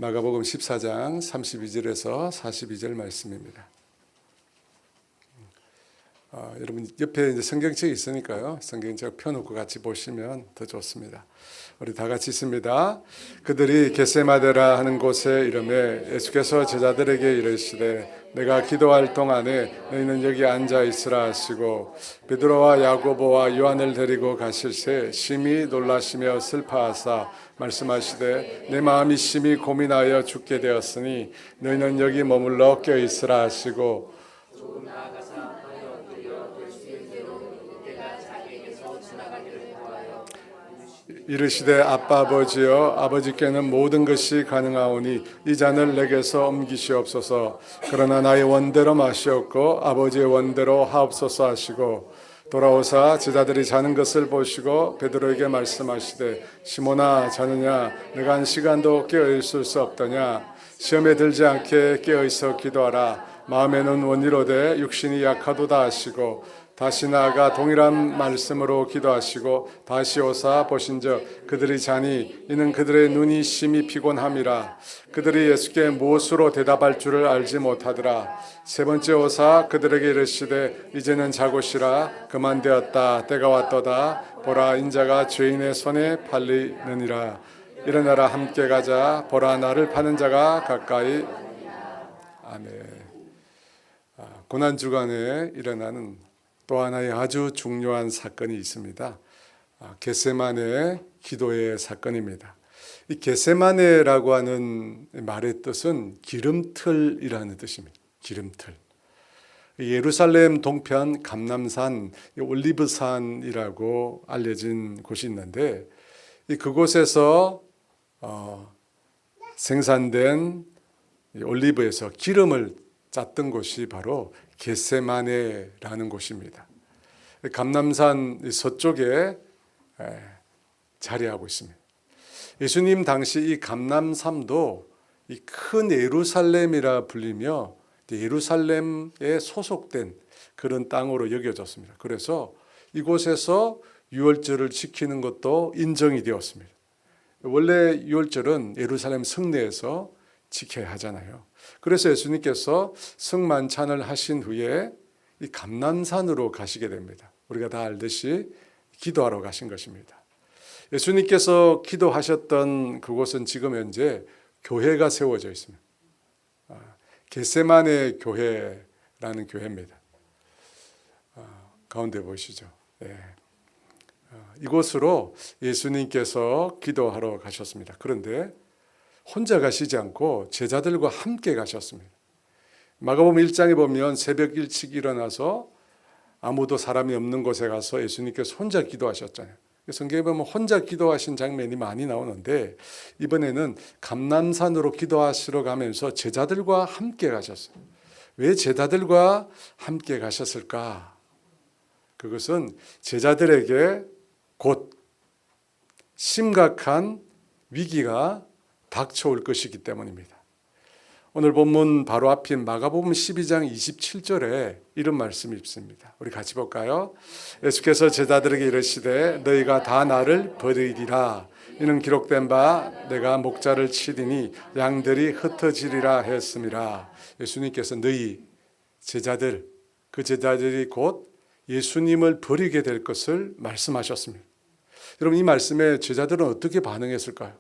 마가복음 14장 32절에서 42절 말씀입니다. 여러분 옆에 이제 성경책이 있으니까요. 성경책 펴놓고 같이 보시면 더 좋습니다. 우리 다 같이 있습니다. 그들이 겟세마네라 하는 곳에 이르매 예수께서 제자들에게 이르시되 내가 기도할 동안에 너희는 여기 앉아 있으라 하시고 베드로와 야고보와 요한을 데리고 가실새 심히 놀라시며 슬퍼하사 말씀하시되 내 마음이 심히 고민하여 죽게 되었으니 너희는 여기 머물러 껴 있으라 하시고 이르시되 아빠 아버지여 아버지께는 모든 것이 가능하오니 이 잔을 내게서 옮기시옵소서. 그러나 나의 원대로 마시옵고 아버지의 원대로 하옵소서 하시고 돌아오사 제자들이 자는 것을 보시고 베드로에게 말씀하시되 시몬아 자느냐 내가 한 시간도 깨어 있을 수 없더냐. 시험에 들지 않게 깨어 있어 기도하라. 마음에는 원이로되 육신이 약하도다 하시고 다시 나아가 동일한 말씀으로 기도하시고 다시 오사 보신즉 그들이 자니 이는 그들의 눈이 심히 피곤함이라. 그들이 예수께 무엇으로 대답할 줄을 알지 못하더라. 세 번째 오사 그들에게 이르시되 이제는 자고시라. 그만 되었다. 때가 왔도다. 보라 인자가 죄인의 손에 팔리느니라. 일어나라 함께 가자. 보라 나를 파는 자가 가까이. 아멘. 고난주간에 일어나는 또 하나의 아주 중요한 사건이 있습니다. 겟세마네 기도의 사건입니다. 이 겟세마네라고 하는 말의 뜻은 기름틀이라는 뜻입니다. 기름틀. 예루살렘 동편 감람산 올리브산이라고 알려진 곳이 있는데 그곳에서 생산된 올리브에서 기름을 짰던 곳이 바로 겟세마네라는 곳입니다. 감람산 서쪽에 자리하고 있습니다. 예수님 당시 이 감람산도 이 큰 예루살렘이라 불리며 예루살렘에 소속된 그런 땅으로 여겨졌습니다. 그래서 이곳에서 유월절을 지키는 것도 인정이 되었습니다. 원래 유월절은 예루살렘 성내에서 지켜야 하잖아요. 그래서 예수님께서 성만찬을 하신 후에 이 감람산으로 가시게 됩니다. 우리가 다 알듯이 기도하러 가신 것입니다. 예수님께서 기도하셨던 그곳은 지금 현재 교회가 세워져 있습니다. 겟세마네 교회라는 교회입니다. 가운데 보시죠. 이곳으로 예수님께서 기도하러 가셨습니다. 그런데 혼자 가시지 않고 제자들과 함께 가셨습니다. 마가복음 1장에 보면 새벽 일찍 일어나서 아무도 사람이 없는 곳에 가서 예수님께서 혼자 기도하셨잖아요. 성경에 보면 혼자 기도하신 장면이 많이 나오는데 이번에는 감람산으로 기도하시러 가면서 제자들과 함께 가셨어요. 왜 제자들과 함께 가셨을까? 그것은 제자들에게 곧 심각한 위기가 닥쳐올 것이기 때문입니다. 오늘 본문 바로 앞인 마가복음 12장 27절에 이런 말씀이 있습니다. 우리 같이 볼까요? 예수께서 제자들에게 이르시되 너희가 다 나를 버리리라. 이는 기록된 바 내가 목자를 치리니 양들이 흩어지리라 했음이라. 예수님께서 너희 제자들, 그 제자들이 곧 예수님을 버리게 될 것을 말씀하셨습니다. 여러분 이 말씀에 제자들은 어떻게 반응했을까요?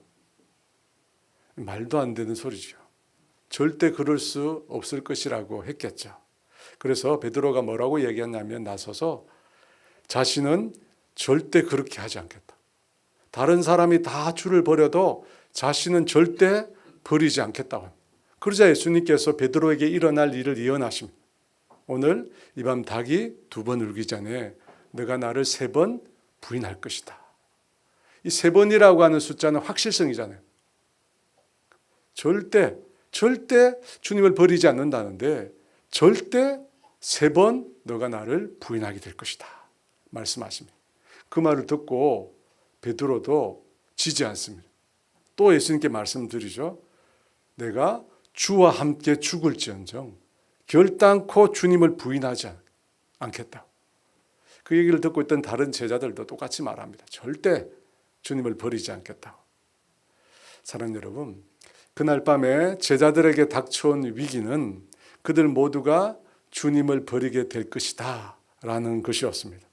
말도 안 되는 소리죠. 절대 그럴 수 없을 것이라고 했겠죠. 그래서 베드로가 뭐라고 얘기했냐면 나서서 자신은 절대 그렇게 하지 않겠다. 다른 사람이 다 주를 버려도 자신은 절대 버리지 않겠다고. 그러자 예수님께서 베드로에게 일어날 일을 예언하십니다. 오늘 이 밤 닭이 2번 울기 전에 너가 나를 3번 부인할 것이다. 이 3번이라고 하는 숫자는 확실성이잖아요. 절대 주님을 버리지 않는다는데 절대 3번 너가 나를 부인하게 될 것이다 말씀하십니다. 그 말을 듣고 베드로도 지지 않습니다. 또 예수님께 말씀드리죠. 내가 주와 함께 죽을지언정 결단코 주님을 부인하지 않겠다. 그 얘기를 듣고 있던 다른 제자들도 똑같이 말합니다. 절대 주님을 버리지 않겠다. 사랑하는 여러분, 그날 밤에 제자들에게 닥쳐온 위기는 그들 모두가 주님을 버리게 될 것이다 라는 것이었습니다.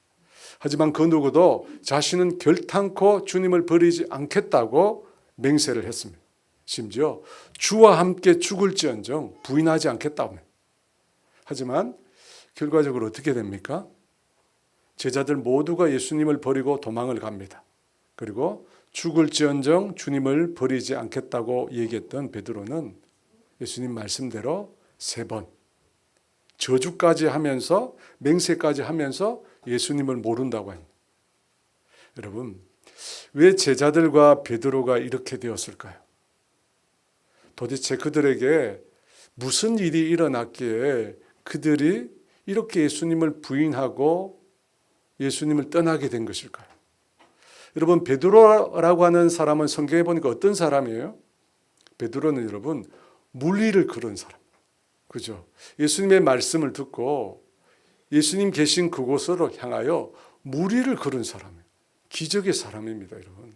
하지만 그 누구도 자신은 결탄코 주님을 버리지 않겠다고 맹세를 했습니다. 심지어 주와 함께 죽을지언정 부인하지 않겠다고. 하지만 결과적으로 어떻게 됩니까? 제자들 모두가 예수님을 버리고 도망을 갑니다. 그리고 죽을지언정 주님을 버리지 않겠다고 얘기했던 베드로는 예수님 말씀대로 3번 저주까지 하면서 맹세까지 하면서 예수님을 모른다고 합니다. 여러분, 왜 제자들과 베드로가 이렇게 되었을까요? 도대체 그들에게 무슨 일이 일어났기에 그들이 이렇게 예수님을 부인하고 예수님을 떠나게 된 것일까요? 여러분, 베드로라고 하는 사람은 성경에 보니까 어떤 사람이에요? 베드로는 여러분 물리를 걸은 사람. 그죠? 예수님의 말씀을 듣고 예수님 계신 그곳으로 향하여 무리를 걸은 사람이에요. 기적의 사람입니다, 여러분.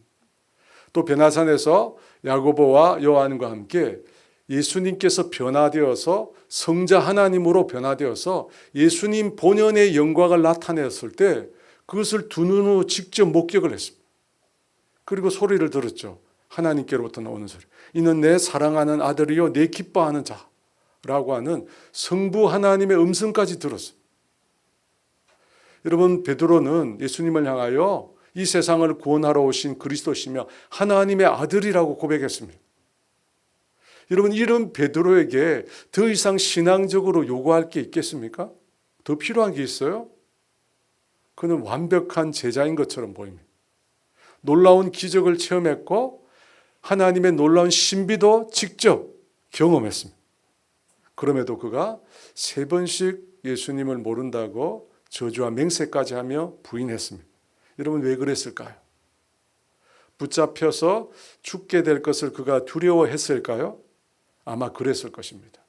또 베나산에서 야고보와 요한과 함께 예수님께서 변화되어서 성자 하나님으로 변화되어서 예수님 본연의 영광을 나타냈을 때 그것을 두 눈으로 직접 목격을 했습니다. 그리고 소리를 들었죠. 하나님께로부터 나오는 소리. 이는 내 사랑하는 아들이요 내 기뻐하는 자라고 하는 성부 하나님의 음성까지 들었어요. 여러분, 베드로는 예수님을 향하여 이 세상을 구원하러 오신 그리스도시며 하나님의 아들이라고 고백했습니다. 여러분, 이런 베드로에게 더 이상 신앙적으로 요구할 게 있겠습니까? 더 필요한 게 있어요? 그는 완벽한 제자인 것처럼 보입니다. 놀라운 기적을 체험했고 하나님의 놀라운 신비도 직접 경험했습니다. 그럼에도 그가 3번씩 예수님을 모른다고 저주와 맹세까지 하며 부인했습니다. 여러분, 왜 그랬을까요? 붙잡혀서 죽게 될 것을 그가 두려워했을까요? 아마 그랬을 것입니다.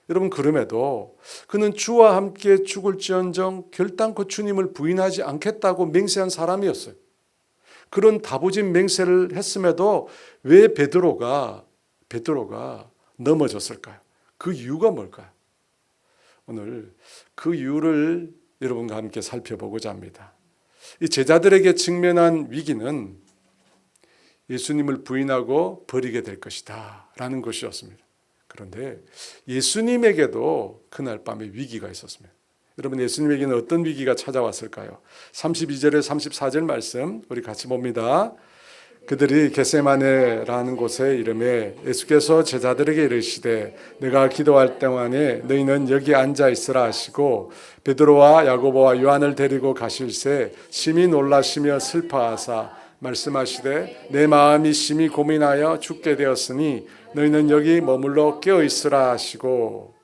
여러분, 그럼에도 그는 주와 함께 죽을지언정 결단코 주님을 부인하지 않겠다고 맹세한 사람이었어요. 그런 다부진 맹세를 했음에도 왜 베드로가 넘어졌을까요? 그 이유가 뭘까요? 오늘 그 이유를 여러분과 함께 살펴보고자 합니다. 이 제자들에게 직면한 위기는 예수님을 부인하고 버리게 될 것이다 라는 것이었습니다. 그런데 예수님에게도 그날 밤에 위기가 있었습니다. 여러분, 예수님에게는 어떤 위기가 찾아왔을까요? 32절에 34절 말씀 우리 같이 봅니다. 그들이 겟세마네라는 곳에 이르매 예수께서 제자들에게 이르시되 내가 기도할 동안에 너희는 여기 앉아 있으라 하시고 베드로와 야고보와 요한을 데리고 가실새 심히 놀라시며 슬퍼하사 말씀하시되 내 마음이 심히 고민하여 죽게 되었으니 너희는 여기 머물러 깨어 있으라 하시고,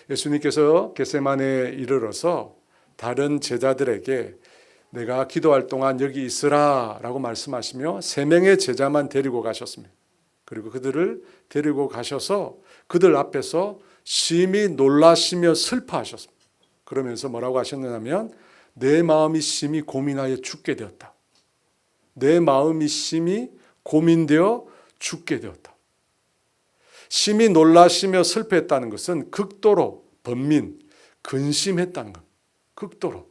예수님께서 겟세마네에 이르러서 다른 제자들에게 내가 기도할 동안 여기 있으라 라고 말씀하시며 3명의 제자만 데리고 가셨습니다. 그리고 그들을 데리고 가셔서 그들 앞에서 심히 놀라시며 슬퍼하셨습니다. 그러면서 뭐라고 하셨느냐면 내 마음이 심히 고민하여 죽게 되었다. 내 마음이 심히 고민되어 죽게 되었다. 심히 놀라시며 슬퍼했다는 것은 극도로 번민, 근심했다는 것. 극도로.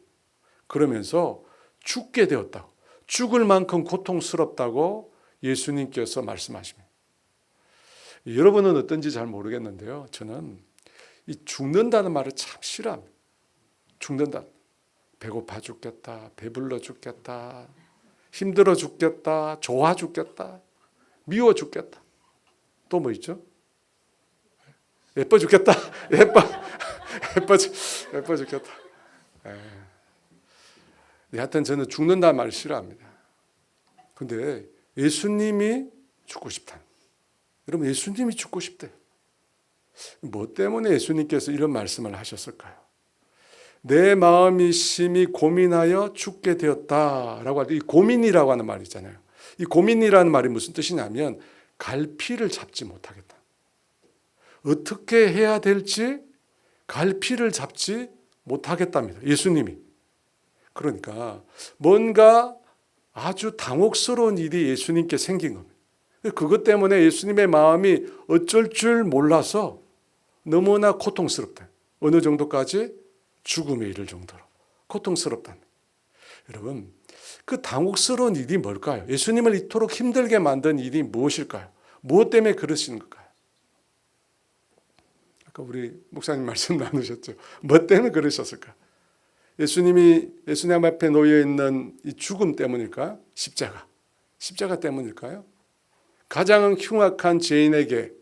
그러면서 죽게 되었다고, 죽을 만큼 고통스럽다고 예수님께서 말씀하십니다. 여러분은 어떤지 잘 모르겠는데요, 저는 이 죽는다는 말을 참 싫어합니다. 죽는다. 배고파 죽겠다, 배불러 죽겠다, 힘들어 죽겠다, 좋아 죽겠다, 미워 죽겠다. 또 뭐 있죠? 예뻐 죽겠다. 예뻐 죽겠다. 하여튼 저는 죽는다는 말을 싫어합니다. 근데 예수님이 죽고 싶다. 여러분, 예수님이 죽고 싶대요. 뭐 때문에 예수님께서 이런 말씀을 하셨을까요? 내 마음이 심히 고민하여 죽게 되었다라고 할 때 이 고민이라고 하는 말이 있잖아요. 이 고민이라는 말이 무슨 뜻이냐면 갈피를 잡지 못하겠다. 어떻게 해야 될지 갈피를 잡지 못하겠답니다. 예수님이. 그러니까 뭔가 아주 당혹스러운 일이 예수님께 생긴 겁니다. 그것 때문에 예수님의 마음이 어쩔 줄 몰라서 너무나 고통스럽다. 어느 정도까지? 죽음에 이를 정도로 고통스럽다. 여러분, 그 당혹스러운 일이 뭘까요? 예수님을 이토록 힘들게 만든 일이 무엇일까요? 무엇 때문에 그러시는 걸까요? 아까 우리 목사님 말씀 나누셨죠. 뭐 때문에 그러셨을까? 예수님 앞에 놓여 있는 이 죽음 때문일까요? 십자가 때문일까요? 가장 흉악한 죄인에게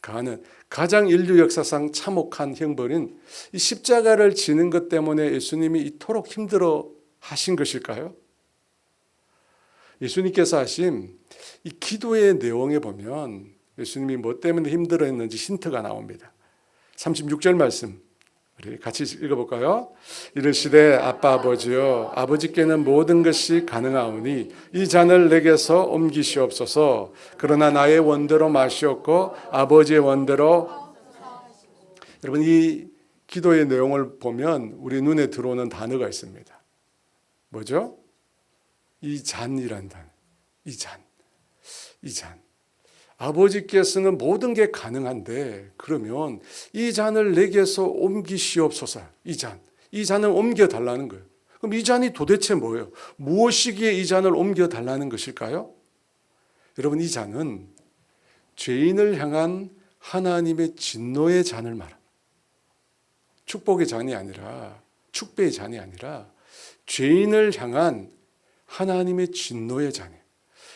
가하는 가장 인류 역사상 참혹한 형벌인 이 십자가를 지는 것 때문에 예수님이 이토록 힘들어 하신 것일까요? 예수님께서 하신 이 기도의 내용에 보면 예수님이 뭐 때문에 힘들어했는지 힌트가 나옵니다. 36절 말씀 우리 같이 읽어볼까요? 이르시되 아빠 아버지여 아버지께는 모든 것이 가능하오니 이 잔을 내게서 옮기시옵소서. 그러나 나의 원대로 마시옵고 아버지의 원대로. 여러분, 이 기도의 내용을 보면 우리 눈에 들어오는 단어가 있습니다. 뭐죠? 이 잔이란 단어. 이 잔. 아버지께서는 모든 게 가능한데 그러면 이 잔을 내게서 옮기시옵소서. 이 잔을 옮겨달라는 거예요. 그럼 이 잔이 도대체 뭐예요? 무엇이기에 이 잔을 옮겨달라는 것일까요? 여러분, 이 잔은 죄인을 향한 하나님의 진노의 잔을 말합니다. 축복의 잔이 아니라, 축배의 잔이 아니라 죄인을 향한 하나님의 진노의 잔이에요.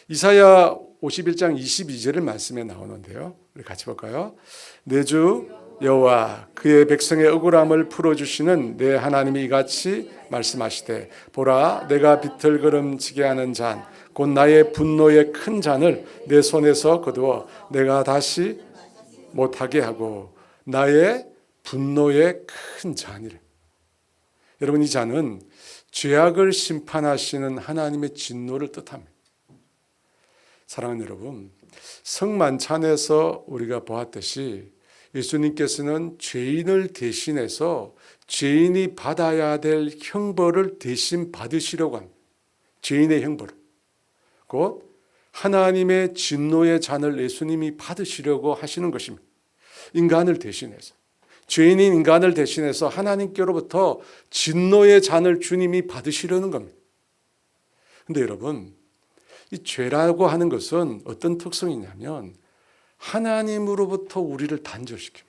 이사야 51장 22절의 말씀에 나오는데요. 우리 같이 볼까요? 내 주 여호와 그의 백성의 억울함을 풀어주시는 내 하나님이 이같이 말씀하시되 보라 내가 비틀거름지게 하는 잔 곧 나의 분노의 큰 잔을 내 손에서 거두어 내가 다시 못하게 하고 나의 분노의 큰 잔이래. 여러분, 이 잔은 죄악을 심판하시는 하나님의 진노를 뜻합니다. 사랑하는 여러분, 성만찬에서 우리가 보았듯이 예수님께서는 죄인을 대신해서 죄인이 받아야 될 형벌을 대신 받으시려고 합니다. 죄인의 형벌을. 곧 하나님의 진노의 잔을 예수님이 받으시려고 하시는 것입니다. 인간을 대신해서. 죄인인 인간을 대신해서 하나님께로부터 진노의 잔을 주님이 받으시려는 겁니다. 그런데 여러분, 이 죄라고 하는 것은 어떤 특성이 있냐면 하나님으로부터 우리를 단절시킵니다.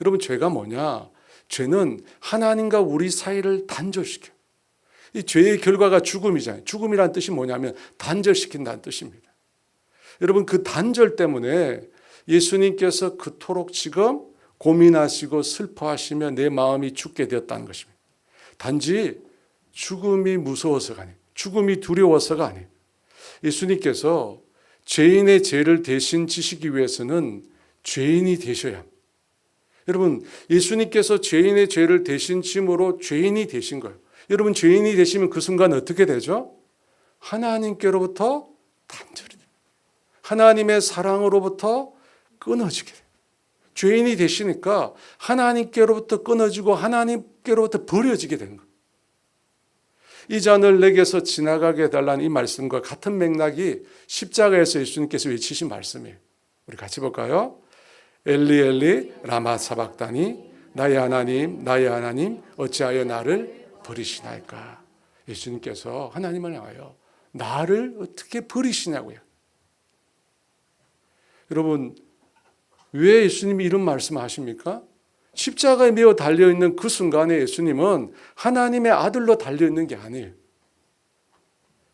여러분, 죄가 뭐냐? 죄는 하나님과 우리 사이를 단절시켜요. 이 죄의 결과가 죽음이잖아요. 죽음이란 뜻이 뭐냐면 단절시킨다는 뜻입니다. 여러분, 그 단절 때문에 예수님께서 그토록 지금 고민하시고 슬퍼하시며 내 마음이 죽게 되었다는 것입니다. 단지 죽음이 무서워서가 아니에요. 죽음이 두려워서가 아니에요. 예수님께서 죄인의 죄를 대신 지시기 위해서는 죄인이 되셔야 합니다. 여러분, 예수님께서 죄인의 죄를 대신 짐으로 죄인이 되신 거예요. 여러분, 죄인이 되시면 그 순간 어떻게 되죠? 하나님께로부터 단절이 돼요. 하나님의 사랑으로부터 끊어지게 돼요. 죄인이 되시니까 하나님께로부터 끊어지고 하나님께로부터 버려지게 된 거예요. 이 잔을 내게서 지나가게 해달라는 이 말씀과 같은 맥락이 십자가에서 예수님께서 외치신 말씀이에요. 우리 같이 볼까요? 엘리 엘리 라마 사박다니 나의 하나님 어찌하여 나를 버리시나이까. 예수님께서 하나님을 향하여 나를 어떻게 버리시냐고요. 여러분, 왜 예수님이 이런 말씀을 하십니까? 십자가에 매어 달려있는 그 순간에 예수님은 하나님의 아들로 달려있는 게 아니에요.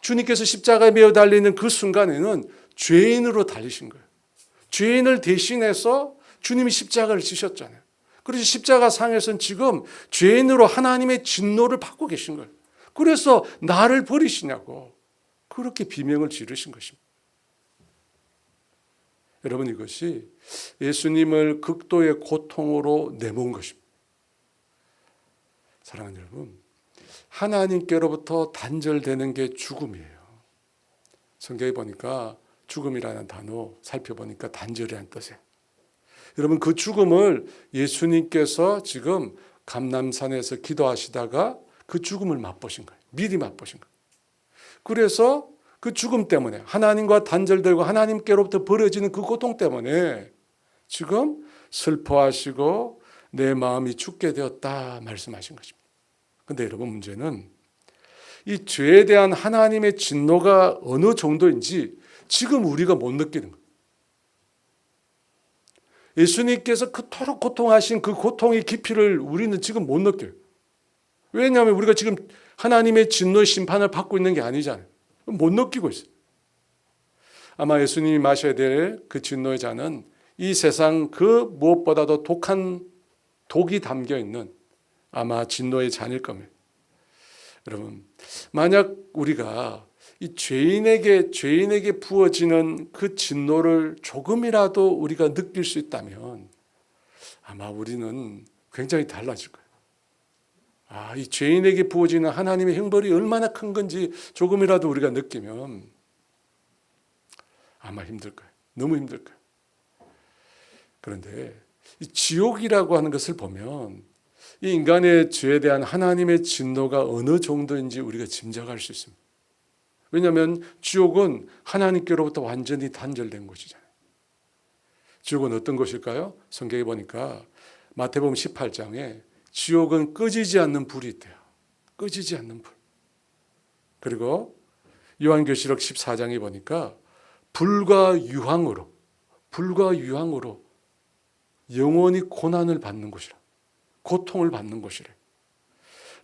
주님께서 십자가에 매어 달려있는 그 순간에는 죄인으로 달리신 거예요. 죄인을 대신해서 주님이 십자가를 지셨잖아요. 그래서 십자가 상에서는 지금 죄인으로 하나님의 진노를 받고 계신 거예요. 그래서 나를 버리시냐고 그렇게 비명을 지르신 것입니다. 여러분, 이것이 예수님을 극도의 고통으로 내몬 것입니다. 사랑하는 여러분, 하나님께로부터 단절되는 게 죽음이에요. 성경에 보니까 죽음이라는 단어 살펴보니까 단절이라는 뜻이에요. 여러분, 그 죽음을 예수님께서 지금 감람산에서 기도하시다가 그 죽음을 맛보신 거예요. 미리 맛보신 거예요. 그래서 그 죽음 때문에, 하나님과 단절되고 하나님께로부터 버려지는 그 고통 때문에 지금 슬퍼하시고 내 마음이 죽게 되었다 말씀하신 것입니다. 그런데 여러분, 문제는 이 죄에 대한 하나님의 진노가 어느 정도인지 지금 우리가 못 느끼는 거예요. 예수님께서 그토록 고통하신 그 고통의 깊이를 우리는 지금 못 느껴요. 왜냐하면 우리가 지금 하나님의 진노의 심판을 받고 있는 게 아니잖아요. 못 느끼고 있어요. 아마 예수님이 마셔야 될 그 진노의 잔은 이 세상 그 무엇보다도 독한 독이 담겨 있는 아마 진노의 잔일 겁니다. 여러분, 만약 우리가 이 죄인에게 부어지는 그 진노를 조금이라도 우리가 느낄 수 있다면 아마 우리는 굉장히 달라질 거예요. 이 죄인에게 부어지는 하나님의 형벌이 얼마나 큰 건지 조금이라도 우리가 느끼면 아마 힘들 거예요. 너무 힘들 거예요. 그런데 이 지옥이라고 하는 것을 보면 이 인간의 죄에 대한 하나님의 진노가 어느 정도인지 우리가 짐작할 수 있습니다. 왜냐하면 지옥은 하나님께로부터 완전히 단절된 곳이잖아요. 지옥은 어떤 곳일까요? 성경에 보니까 마태복음 18장에 지옥은 꺼지지 않는 불이 있대요. 꺼지지 않는 불. 그리고 요한계시록 14장에 보니까 불과 유황으로 영원히 고난을 받는 곳이라, 고통을 받는 곳이래.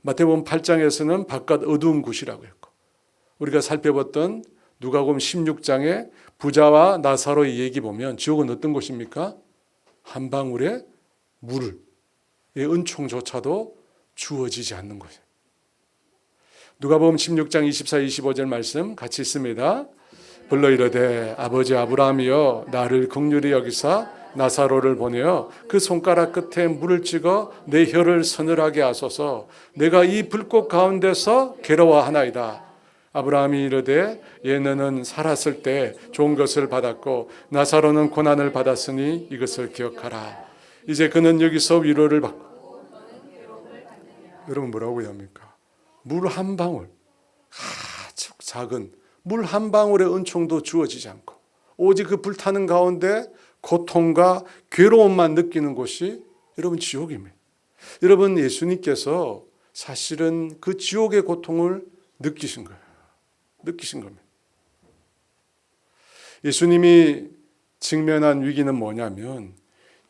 마태복음 8장에서는 바깥 어두운 곳이라고 했고, 우리가 살펴봤던 누가복음 16장에 부자와 나사로의 얘기 보면 지옥은 어떤 곳입니까? 한 방울의 물의 은총조차도 주어지지 않는 곳이에요. 누가복음 16장 24, 25절 말씀 같이 있습니다. 불러 이르되 아버지 아브라함이여 나를 긍휼히 여기사 나사로를 보내어 그 손가락 끝에 물을 찍어 내 혀를 서늘하게 하소서. 내가 이 불꽃 가운데서 괴로워하나이다. 아브라함이 이르되 얘는 살았을 때 좋은 것을 받았고 나사로는 고난을 받았으니 이것을 기억하라. 이제 그는 여기서 위로를 받고. 여러분, 뭐라고 해야 합니까? 물 한 방울, 아주 작은 물 한 방울의 은총도 주어지지 않고 오직 그 불타는 가운데 고통과 괴로움만 느끼는 곳이 여러분 지옥입니다. 여러분, 예수님께서 사실은 그 지옥의 고통을 느끼신 거예요. 느끼신 겁니다. 예수님이 직면한 위기는 뭐냐면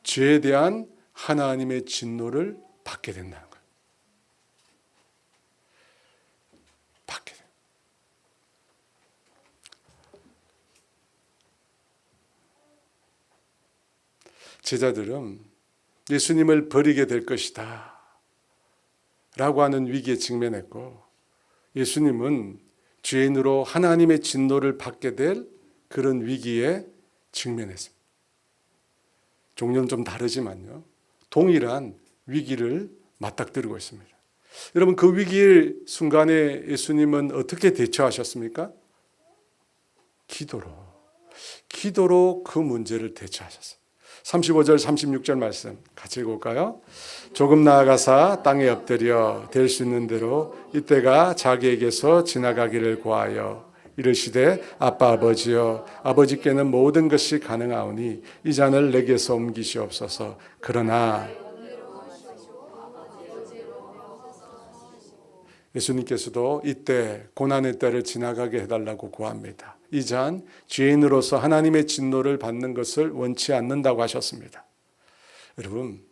죄에 대한 하나님의 진노를 받게 된다는 거예요. 받게 돼요. 제자들은 예수님을 버리게 될 것이다 라고 하는 위기에 직면했고, 예수님은 죄인으로 하나님의 진노를 받게 될 그런 위기에 직면했습니다. 종류는 좀 다르지만요, 동일한 위기를 맞닥뜨리고 있습니다. 여러분, 그 위기의 순간에 예수님은 어떻게 대처하셨습니까? 기도로 그 문제를 대처하셨어요. 35절 36절 말씀 같이 읽어볼까요? 조금 나아가사 땅에 엎드려 될 수 있는 대로 이때가 자기에게서 지나가기를 구하여 이르시되 아빠 아버지여 아버지께는 모든 것이 가능하오니 이 잔을 내게서 옮기시옵소서. 그러나 예수님께서도 이때 고난의 때를 지나가게 해달라고 구합니다. 이 잔 죄인으로서 하나님의 진노를 받는 것을 원치 않는다고 하셨습니다. 여러분,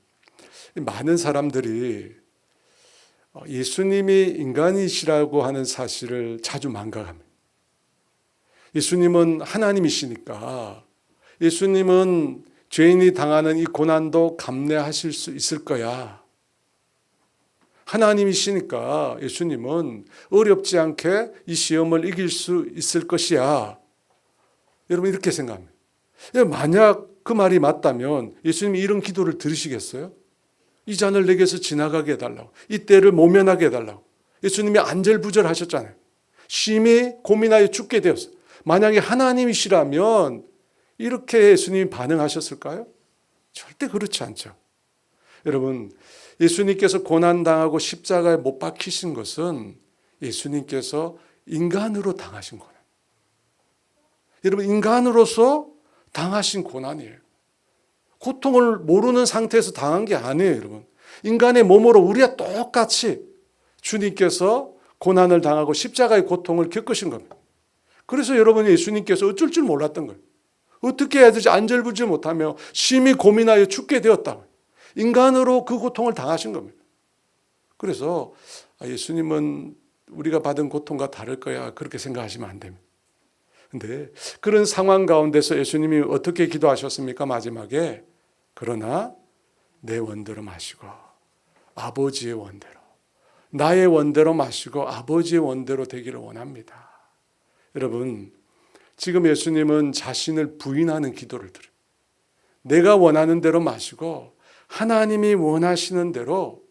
많은 사람들이 예수님이 인간이시라고 하는 사실을 자주 망각합니다. 예수님은 하나님이시니까 예수님은 죄인이 당하는 이 고난도 감내하실 수 있을 거야. 하나님이시니까 예수님은 어렵지 않게 이 시험을 이길 수 있을 것이야. 여러분, 이렇게 생각합니다. 만약 그 말이 맞다면 예수님이 이런 기도를 들으시겠어요? 이 잔을 내게서 지나가게 해달라고, 이 때를 모면하게 해달라고. 예수님이 안절부절하셨잖아요. 심히 고민하여 죽게 되었어요. 만약에 하나님이시라면 이렇게 예수님이 반응하셨을까요? 절대 그렇지 않죠. 여러분, 예수님께서 고난당하고 십자가에 못 박히신 것은 예수님께서 인간으로 당하신 거예요. 여러분, 인간으로서 당하신 고난이에요. 고통을 모르는 상태에서 당한 게 아니에요, 여러분. 인간의 몸으로 우리와 똑같이 주님께서 고난을 당하고 십자가의 고통을 겪으신 겁니다. 그래서 여러분, 예수님께서 어쩔 줄 몰랐던 거예요. 어떻게 해야 될지 안절부절 못하며 심히 고민하여 죽게 되었다고. 인간으로 그 고통을 당하신 겁니다. 그래서 예수님은 우리가 받은 고통과 다를 거야, 그렇게 생각하시면 안 됩니다. 근데 그런 상황 가운데서 예수님이 어떻게 기도하셨습니까? 마지막에 그러나 내 원대로 마시고 아버지의 원대로, 나의 원대로 마시고 아버지의 원대로 되기를 원합니다. 여러분, 지금 예수님은 자신을 부인하는 기도를 드려요. 내가 원하는 대로 마시고 하나님이 원하시는 대로,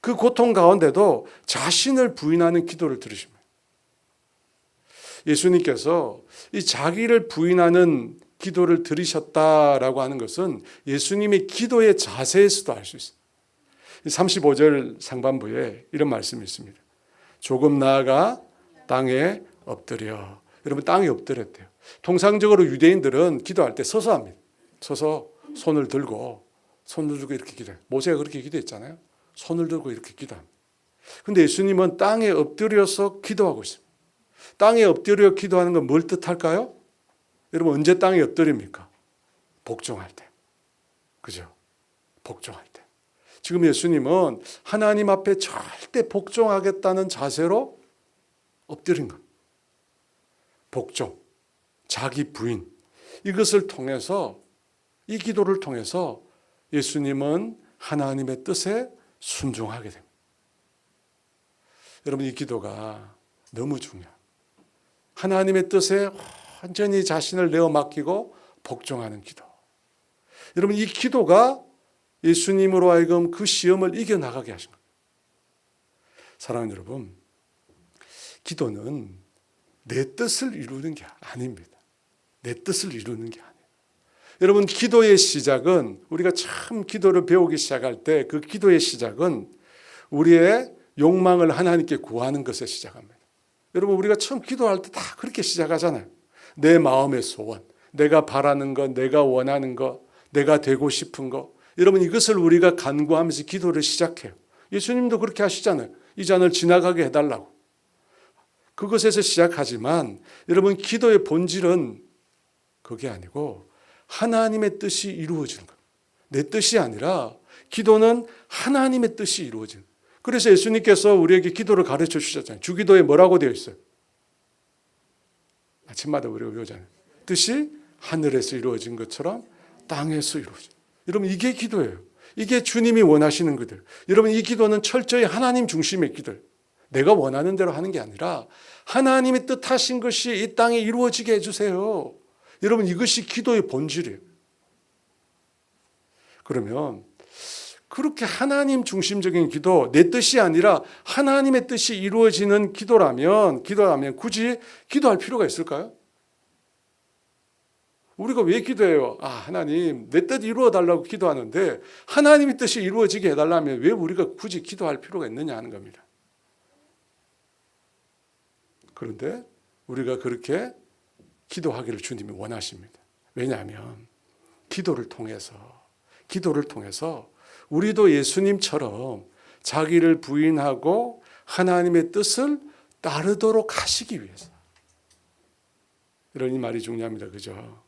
그 고통 가운데도 자신을 부인하는 기도를 들으십니다. 예수님께서 이 자기를 부인하는 기도를 들으셨다라고 하는 것은 예수님의 기도의 자세에서도 알 수 있습니다. 35절 상반부에 이런 말씀이 있습니다. 조금 나아가 땅에 엎드려. 여러분, 땅에 엎드렸대요. 통상적으로 유대인들은 기도할 때 서서 합니다. 서서 손을 들고 이렇게 기도해요. 모세가 그렇게 기도했잖아요. 손을 들고 이렇게 기도합니다. 그런데 예수님은 땅에 엎드려서 기도하고 있습니다. 땅에 엎드려 기도하는 건 뭘 뜻할까요? 여러분, 언제 땅에 엎드립니까? 복종할 때. 그죠? 복종할 때. 지금 예수님은 하나님 앞에 절대 복종하겠다는 자세로 엎드린 겁니다. 복종, 자기 부인, 이것을 통해서, 이 기도를 통해서 예수님은 하나님의 뜻에 순종하게 됩니다. 여러분, 이 기도가 너무 중요해요. 하나님의 뜻에 완전히 자신을 내어 맡기고 복종하는 기도. 여러분, 이 기도가 예수님으로 하여금 그 시험을 이겨나가게 하신 거예요. 사랑하는 여러분, 기도는 내 뜻을 이루는 게 아닙니다. 내 뜻을 이루는 게 아니에요. 여러분, 기도의 시작은, 우리가 참 기도를 배우기 시작할 때 그 기도의 시작은 우리의 욕망을 하나님께 구하는 것에 시작합니다. 여러분, 우리가 처음 기도할 때 다 그렇게 시작하잖아요. 내 마음의 소원, 내가 바라는 것, 내가 원하는 것, 내가 되고 싶은 것. 여러분, 이것을 우리가 간구하면서 기도를 시작해요. 예수님도 그렇게 하시잖아요. 이 잔을 지나가게 해달라고. 그것에서 시작하지만 여러분, 기도의 본질은 그게 아니고 하나님의 뜻이 이루어지는 거예요. 내 뜻이 아니라 기도는 하나님의 뜻이 이루어지는 거예요. 그래서 예수님께서 우리에게 기도를 가르쳐 주셨잖아요. 주기도에 뭐라고 되어 있어요? 아침마다 우리가 외우잖아요. 뜻이 하늘에서 이루어진 것처럼 땅에서 이루어진. 여러분, 이게 기도예요. 이게 주님이 원하시는 거예요. 여러분, 이 기도는 철저히 하나님 중심의 기도예요. 내가 원하는 대로 하는 게 아니라 하나님의 뜻하신 것이 이 땅에 이루어지게 해주세요. 여러분, 이것이 기도의 본질이에요. 그러면 그렇게 하나님 중심적인 기도, 내 뜻이 아니라 하나님의 뜻이 이루어지는 기도라면 굳이 기도할 필요가 있을까요? 우리가 왜 기도해요? 하나님, 내 뜻 이루어 달라고 기도하는데 하나님의 뜻이 이루어지게 해달라면 왜 우리가 굳이 기도할 필요가 있느냐 하는 겁니다. 그런데 우리가 그렇게 기도하기를 주님이 원하십니다. 왜냐하면 기도를 통해서 우리도 예수님처럼 자기를 부인하고 하나님의 뜻을 따르도록 하시기 위해서. 이런 이 말이 중요합니다. 그죠?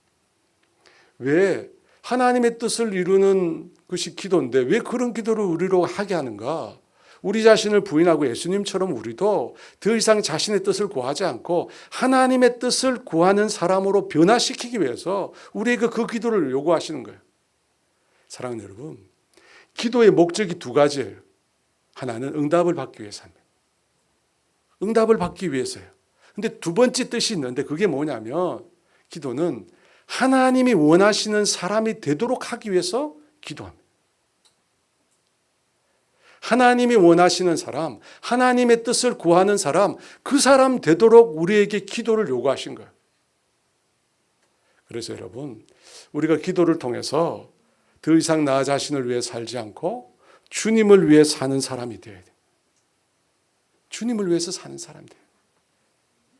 왜 하나님의 뜻을 이루는 것이 기도인데 왜 그런 기도를 우리로 하게 하는가? 우리 자신을 부인하고 예수님처럼 우리도 더 이상 자신의 뜻을 구하지 않고 하나님의 뜻을 구하는 사람으로 변화시키기 위해서 우리에게 그 기도를 요구하시는 거예요. 사랑하는 여러분, 기도의 목적이 두 가지예요. 하나는 응답을 받기 위해서입니다. 응답을 받기 위해서예요. 근데 두 번째 뜻이 있는데 그게 뭐냐면 기도는 하나님이 원하시는 사람이 되도록 하기 위해서 기도합니다. 하나님이 원하시는 사람, 하나님의 뜻을 구하는 사람, 그 사람 되도록 우리에게 기도를 요구하신 거예요. 그래서 여러분, 우리가 기도를 통해서 더 이상 나 자신을 위해 살지 않고 주님을 위해 사는 사람이 되어야 돼요. 주님을 위해서 사는 사람이 돼요.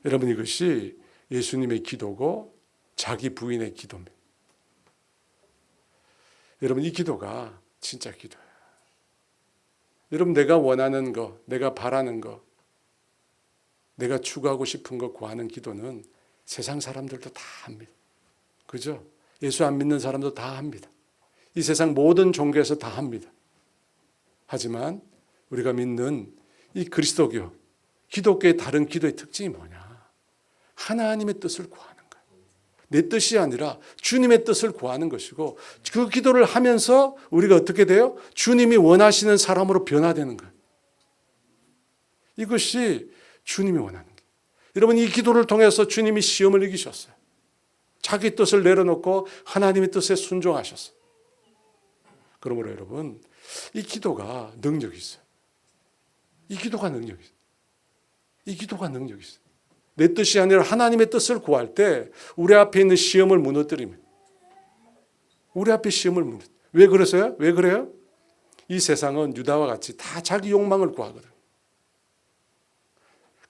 여러분, 이것이 예수님의 기도고 자기 부인의 기도입니다. 여러분, 이 기도가 진짜 기도예요. 여러분, 내가 원하는 거, 내가 바라는 거, 내가 추구하고 싶은 거 구하는 기도는 세상 사람들도 다 합니다. 그죠? 예수 안 믿는 사람도 다 합니다. 이 세상 모든 종교에서 다 합니다. 하지만 우리가 믿는 이 그리스도교, 기독교의 다른 기도의 특징이 뭐냐? 하나님의 뜻을 구하는 거예요. 내 뜻이 아니라 주님의 뜻을 구하는 것이고, 그 기도를 하면서 우리가 어떻게 돼요? 주님이 원하시는 사람으로 변화되는 거예요. 이것이 주님이 원하는 거예요. 여러분, 이 기도를 통해서 주님이 시험을 이기셨어요. 자기 뜻을 내려놓고 하나님의 뜻에 순종하셨어요. 그러므로 여러분, 이 기도가 능력이 있어요. 이 기도가 능력이 있어요. 이 기도가 능력이 있어요. 내 뜻이 아니라 하나님의 뜻을 구할 때 우리 앞에 있는 시험을 무너뜨립니다. 우리 앞에 시험을 무너뜨립니다. 왜 그러세요? 왜 그래요? 이 세상은 유다와 같이 다 자기 욕망을 구하거든요.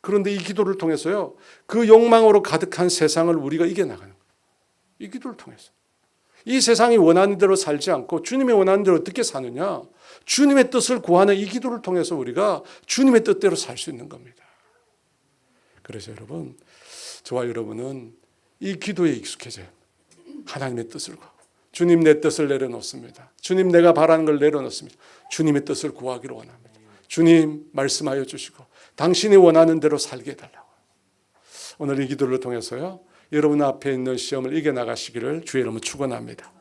그런데 이 기도를 통해서요, 그 욕망으로 가득한 세상을 우리가 이겨나가는 거예요. 이 기도를 통해서. 이 세상이 원하는 대로 살지 않고 주님이 원하는 대로 어떻게 사느냐? 주님의 뜻을 구하는 이 기도를 통해서 우리가 주님의 뜻대로 살 수 있는 겁니다. 그래서 여러분, 저와 여러분은 이 기도에 익숙해져요. 하나님의 뜻을 구하고, 주님 내 뜻을 내려놓습니다. 주님 내가 바라는 걸 내려놓습니다. 주님의 뜻을 구하기를 원합니다. 주님 말씀하여 주시고 당신이 원하는 대로 살게 해달라고. 오늘 이 기도를 통해서요, 여러분 앞에 있는 시험을 이겨나가시기를 주의 이름으로 축원합니다.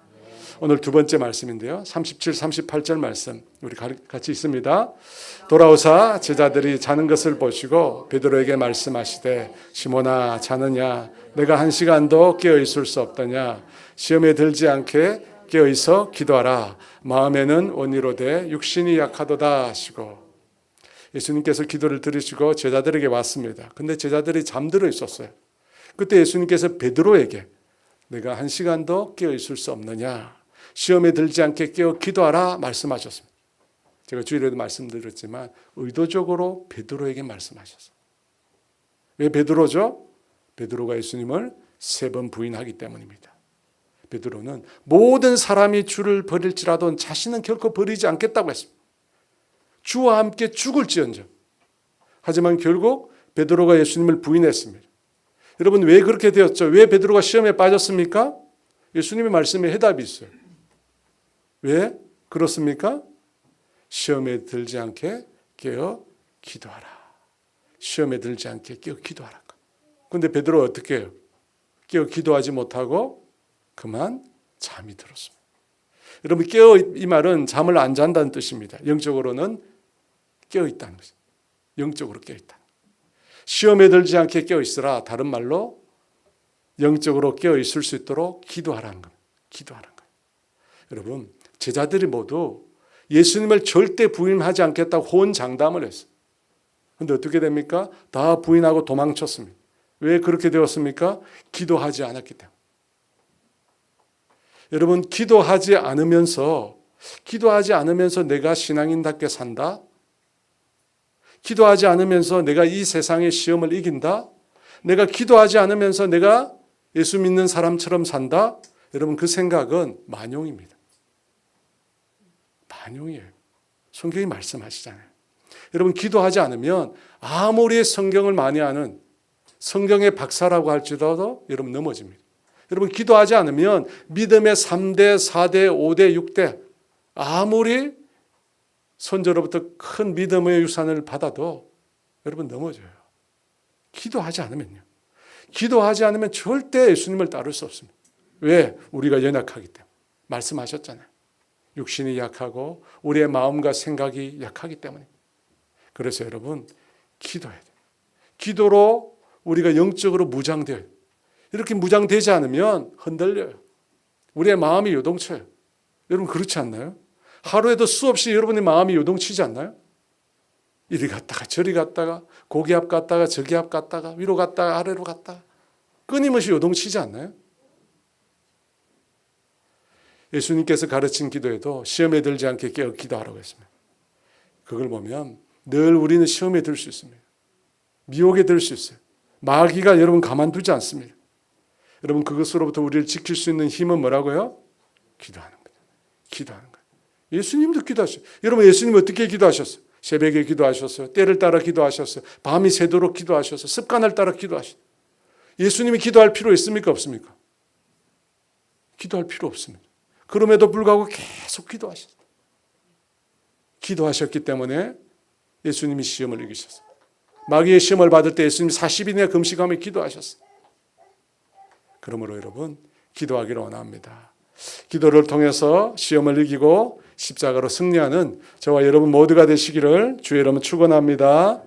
오늘 두 번째 말씀인데요, 37, 38절 말씀 우리 같이 있습니다. 돌아오사 제자들이 자는 것을 보시고 베드로에게 말씀하시되 시몬아 자느냐? 내가 한 시간도 깨어 있을 수 없더냐? 시험에 들지 않게 깨어 있어 기도하라. 마음에는 온이로되 육신이 약하도다 하시고, 예수님께서 기도를 들으시고 제자들에게 왔습니다. 근데 제자들이 잠들어 있었어요. 그때 예수님께서 베드로에게 내가 한 시간도 깨어 있을 수 없느냐? 시험에 들지 않게 깨어 기도하라 말씀하셨습니다. 제가 주일에도 말씀드렸지만 의도적으로 베드로에게 말씀하셨어요. 왜 베드로죠? 베드로가 예수님을 3번 부인하기 때문입니다. 베드로는 모든 사람이 주를 버릴지라도 자신은 결코 버리지 않겠다고 했습니다. 주와 함께 죽을지언정. 하지만 결국 베드로가 예수님을 부인했습니다. 여러분, 왜 그렇게 되었죠? 왜 베드로가 시험에 빠졌습니까? 예수님의 말씀에 해답이 있어요. 왜 그렇습니까? 시험에 들지 않게 깨어 기도하라. 시험에 들지 않게 깨어 기도하라. 그런데 베드로가 어떻게 해요? 깨어 기도하지 못하고 그만 잠이 들었습니다. 여러분, 깨어 이 말은 잠을 안 잔다는 뜻입니다. 영적으로는 깨어 있다는 것입니다. 영적으로 깨어 있다. 시험에 들지 않게 깨어 있으라. 다른 말로 영적으로 깨어 있을 수 있도록 기도하라는 겁니다. 기도하라는 거예요. 여러분, 제자들이 모두 예수님을 절대 부인하지 않겠다고 호언장담을 했어요. 그런데 어떻게 됩니까? 다 부인하고 도망쳤습니다. 왜 그렇게 되었습니까? 기도하지 않았기 때문에. 여러분, 기도하지 않으면서 내가 신앙인답게 산다? 기도하지 않으면서 내가 이 세상의 시험을 이긴다? 내가 기도하지 않으면서 내가 예수 믿는 사람처럼 산다? 여러분, 그 생각은 만용입니다. 만용이에요. 성경이 말씀하시잖아요. 여러분, 기도하지 않으면 아무리 성경을 많이 아는 성경의 박사라고 할지라도 여러분 넘어집니다. 여러분, 기도하지 않으면 믿음의 3대, 4대, 5대, 6대 아무리 선조로부터 큰 믿음의 유산을 받아도 여러분 넘어져요. 기도하지 않으면요. 기도하지 않으면 절대 예수님을 따를 수 없습니다. 왜? 우리가 연약하기 때문에. 말씀하셨잖아요. 육신이 약하고 우리의 마음과 생각이 약하기 때문에. 그래서 여러분, 기도해야 돼요. 기도로 우리가 영적으로 무장돼요. 이렇게 무장되지 않으면 흔들려요. 우리의 마음이 요동쳐요. 여러분, 그렇지 않나요? 하루에도 수없이 여러분의 마음이 요동치지 않나요? 이리 갔다가 저리 갔다가 고기 앞 갔다가 저기 앞 갔다가 위로 갔다가 아래로 갔다가 끊임없이 요동치지 않나요? 예수님께서 가르친 기도에도 시험에 들지 않게 깨어 기도하라고 했습니다. 그걸 보면 늘 우리는 시험에 들 수 있습니다. 미혹에 들 수 있어요. 마귀가 여러분 가만두지 않습니다. 여러분 그것으로부터 우리를 지킬 수 있는 힘은 뭐라고요? 기도하는 거예요. 기도하는 거예요. 예수님도 기도하셨어요. 여러분 예수님 어떻게 기도하셨어요? 새벽에 기도하셨어요. 때를 따라 기도하셨어요. 밤이 새도록 기도하셨어요. 습관을 따라 기도하셨어요. 예수님이 기도할 필요 있습니까? 없습니까? 기도할 필요 없습니다. 그럼에도 불구하고 계속 기도하셨어요. 기도하셨기 때문에 예수님이 시험을 이기셨어요. 마귀의 시험을 받을 때 예수님이 40일이나 금식하며 기도하셨어요. 그러므로 여러분 기도하기를 원합니다. 기도를 통해서 시험을 이기고 십자가로 승리하는 저와 여러분 모두가 되시기를 주의 이름으로 축원합니다.